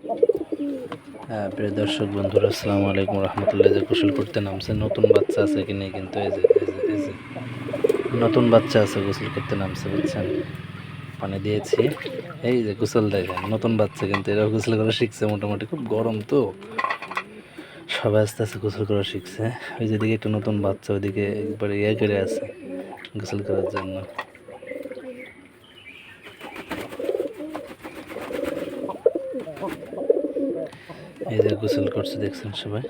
হ্যাঁ, প্রিয় দর্শক বন্ধুরা, আসসালামু আলাইকুম রহমতুল্লাহ। যে গোসল করতে নামছে, নতুন বাচ্চা আছে কি নেই কিন্তু এই যে নতুন বাচ্চা আছে, গোসল করতে নামছে, বুঝছেন? পানি দিয়েছি, এই যে গোসল দেখেন, নতুন বাচ্চা কিন্তু এরা গোসল করা শিখছে মোটামুটি। খুব গরম তো, সবাই আস্তে আস্তে গোসল করা শিখছে। ওই যেদিকে একটা নতুন বাচ্চা, ওইদিকে একবারে ইয়ে করে আছে গোসল করার জন্য। এই যে গোসল করছে, দেখছেন সবাই।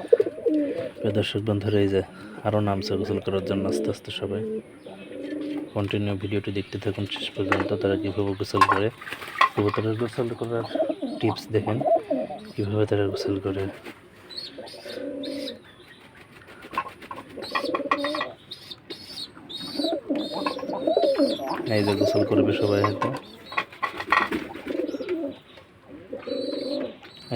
প্রিয় দর্শক বন্ধুরা, এই যে আরও নামছে গোসল করার জন্য আস্তে আস্তে সবাই। কন্টিনিউ ভিডিওটি দেখতে থাকুন শেষ পর্যন্ত। তারা কীভাবে গোসল করে, কবুতরের গোসল করার টিপস দেখেন, কীভাবে তারা গোসল করে। এই যে গোসল করবে সবাই হয়তো।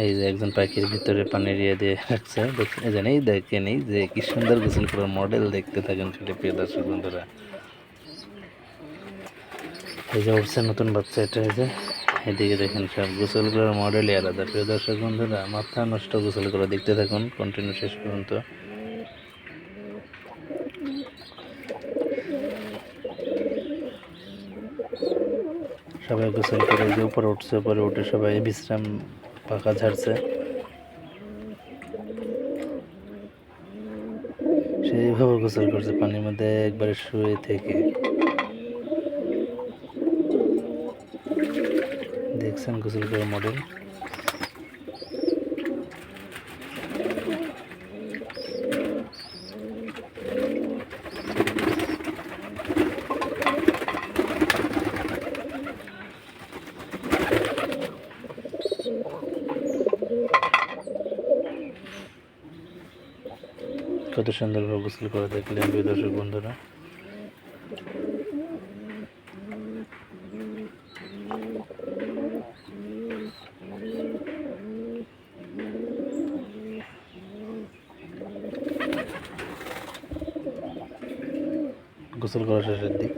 এই যে একজন পাখির ভিতরে পানি দিয়ে দিয়ে রাখছে, দেখেন। এই দেখেন, এই যে কি সুন্দর গোসল করার মডেল, দেখতে থাকেন সেটা প্রিয় দর্শক বন্ধুরা। এই যে উঠছে নতুন বাচ্চা, এটা এই যে এদিকে দেখেন, সব গোসল করার মডেলই আলাদা। প্রিয় দর্শক বন্ধুরা, মাথা নষ্ট গোসল করা, দেখতে থাকুন কন্টিনিউ শেষ পর্যন্ত। সবাই গোসল করে যে উপরে উঠছে, উপরে উঠে সবাই বিশ্রাম পাখা ঝাড়ছে। সেইভাবে গোসল করছে পানির মধ্যে একবারে শুয়ে থেকে, দেখছেন গোসল করার মডেল। কত সুন্দরভাবে গোসল করে দেখলেন প্রিয় দর্শক বন্ধুরা। গোসল করা শেষের দিক।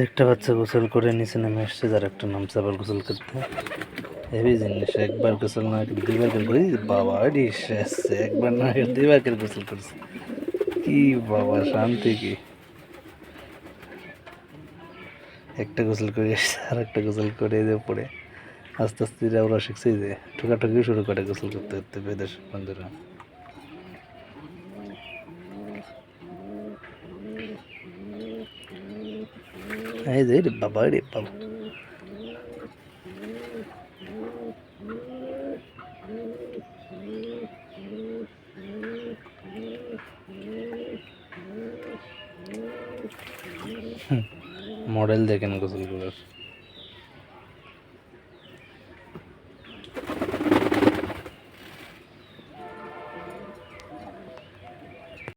একটা বাচ্চা গোসল করে নিচে নেমে আসছে, যার একটা নামছে আবার গোসল করতে। হেভি জিনিস, একবার গোসল না করে দুইবার করে, বাবা আসছে, একবার না করে দুইবার করে গোসল করছে। কি বাবা, শান্তি কি! একটা গোসল করে আসছে, আর একটা গোসল করে যে পড়ে আস্তে আস্তে ওরা শিখছে যে ঠোকাঠুকি শুরু করে গোসল করতে করতে। বেদের বন্ধুরা, এই যে রে বাবা, রে বাবা। মডেল দেখেন গোসল করার।